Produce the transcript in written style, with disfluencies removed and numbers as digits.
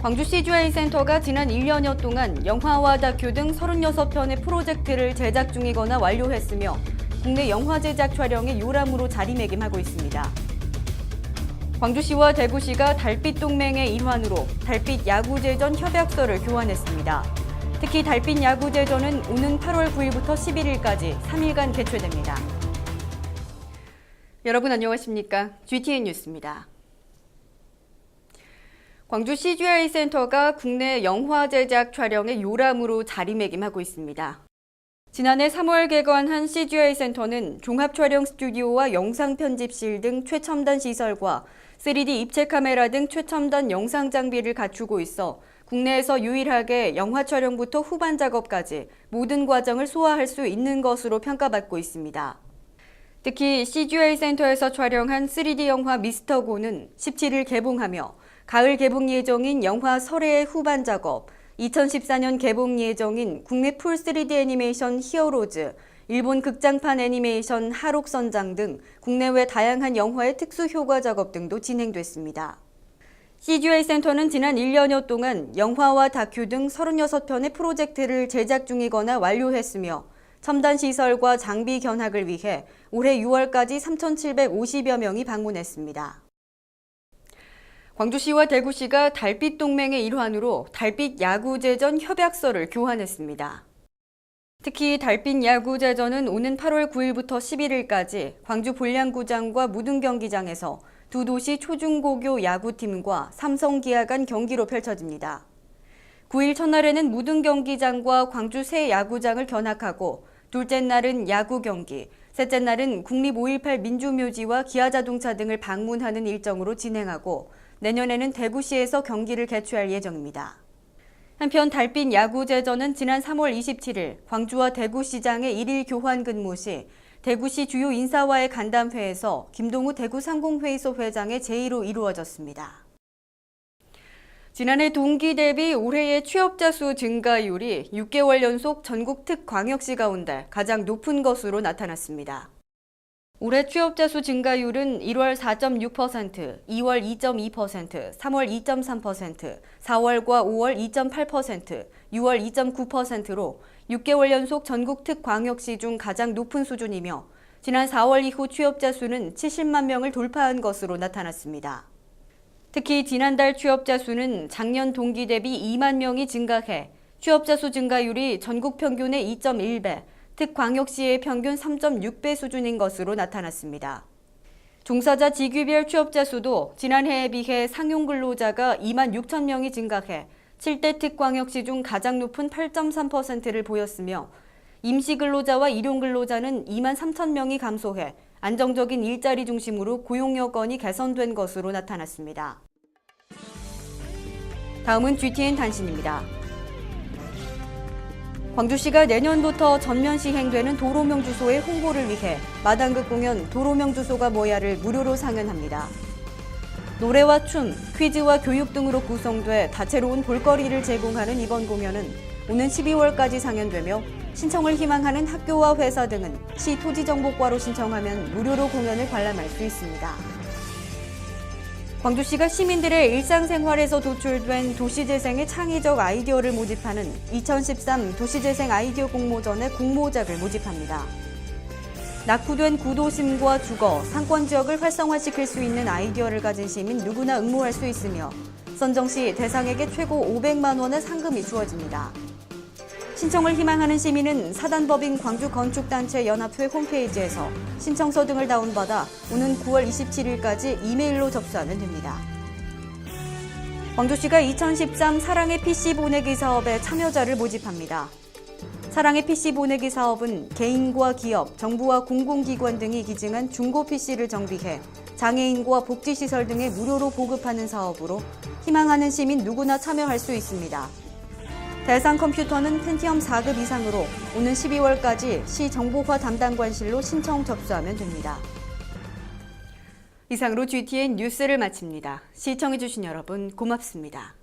광주 CGI 센터가 지난 1년여 동안 영화와 다큐 등 36편의 프로젝트를 제작 중이거나 완료했으며 국내 영화 제작 촬영의 요람으로 자리매김하고 있습니다. 광주시와 대구시가 달빛 동맹의 일환으로 달빛 야구제전 협약서를 교환했습니다. 특히 달빛 야구제전은 오는 8월 9일부터 11일까지 3일간 개최됩니다. 여러분 안녕하십니까? GTN 뉴스입니다. 광주 CGI 센터가 국내 영화 제작 촬영의 요람으로 자리매김하고 있습니다. 지난해 3월 개관한 CGI 센터는 종합촬영 스튜디오와 영상 편집실 등 최첨단 시설과 3D 입체 카메라 등 최첨단 영상 장비를 갖추고 있어 국내에서 유일하게 영화 촬영부터 후반 작업까지 모든 과정을 소화할 수 있는 것으로 평가받고 있습니다. 특히 CGI 센터에서 촬영한 3D 영화 미스터 고는 17일 개봉하며 가을 개봉 예정인 영화 설해의 후반 작업, 2014년 개봉 예정인 국내 풀 3D 애니메이션 히어로즈, 일본 극장판 애니메이션 하록선장 등 국내외 다양한 영화의 특수 효과 작업 등도 진행됐습니다. CGI 센터는 지난 1년여 동안 영화와 다큐 등 36편의 프로젝트를 제작 중이거나 완료했으며 첨단 시설과 장비 견학을 위해 올해 6월까지 3,750여 명이 방문했습니다. 광주시와 대구시가 달빛 동맹의 일환으로 달빛 야구제전 협약서를 교환했습니다. 특히 달빛 야구제전은 오는 8월 9일부터 11일까지 광주 볼량구장과 무등경기장에서 두 도시 초중고교 야구팀과 삼성기아 간 경기로 펼쳐집니다. 9일 첫날에는 무등경기장과 광주 새 야구장을 견학하고 둘째 날은 야구 경기, 셋째 날은 국립 5.18 민주묘지와 기아자동차 등을 방문하는 일정으로 진행하고 내년에는 대구시에서 경기를 개최할 예정입니다. 한편 달빛 야구제전은 지난 3월 27일 광주와 대구시장의 1일 교환 근무 시 대구시 주요 인사와의 간담회에서 김동우 대구상공회의소 회장의 제의로 이루어졌습니다. 지난해 동기 대비 올해의 취업자 수 증가율이 6개월 연속 전국 특광역시 가운데 가장 높은 것으로 나타났습니다. 올해 취업자 수 증가율은 1월 4.6%, 2월 2.2%, 3월 2.3%, 4월과 5월 2.8%, 6월 2.9%로 6개월 연속 전국 특광역시 중 가장 높은 수준이며 지난 4월 이후 취업자 수는 70만 명을 돌파한 것으로 나타났습니다. 특히 지난달 취업자 수는 작년 동기 대비 2만 명이 증가해 취업자 수 증가율이 전국 평균의 2.1배, 특광역시의 평균 3.6배 수준인 것으로 나타났습니다. 종사자 직위별 취업자 수도 지난해에 비해 상용 근로자가 2만 6천 명이 증가해 7대 특광역시 중 가장 높은 8.3%를 보였으며 임시 근로자와 일용 근로자는 2만 3천 명이 감소해 안정적인 일자리 중심으로 고용 여건이 개선된 것으로 나타났습니다. 다음은 GTN 단신입니다. 광주시가 내년부터 전면 시행되는 도로명 주소의 홍보를 위해 마당극 공연 도로명 주소가 뭐야를 무료로 상연합니다. 노래와 춤, 퀴즈와 교육 등으로 구성돼 다채로운 볼거리를 제공하는 이번 공연은 오는 12월까지 상연되며 신청을 희망하는 학교와 회사 등은 시 토지정보과로 신청하면 무료로 공연을 관람할 수 있습니다. 광주시가 시민들의 일상생활에서 도출된 도시재생의 창의적 아이디어를 모집하는 2013 도시재생 아이디어 공모전의 공모작을 모집합니다. 낙후된 구도심과 주거, 상권지역을 활성화시킬 수 있는 아이디어를 가진 시민 누구나 응모할 수 있으며 선정 시 대상에게 최고 500만 원의 상금이 주어집니다. 신청을 희망하는 시민은 사단법인 광주건축단체 연합회 홈페이지에서 신청서 등을 다운받아 오는 9월 27일까지 이메일로 접수하면 됩니다. 광주시가 2013 사랑의 PC 보내기 사업에 참여자를 모집합니다. 사랑의 PC 보내기 사업은 개인과 기업, 정부와 공공기관 등이 기증한 중고 PC를 정비해 장애인과 복지시설 등에 무료로 보급하는 사업으로 희망하는 시민 누구나 참여할 수 있습니다. 대상 컴퓨터는 펜티엄 4급 이상으로 오는 12월까지 시 정보화 담당관실로 신청 접수하면 됩니다. 이상으로 GTN 뉴스를 마칩니다. 시청해주신 여러분 고맙습니다.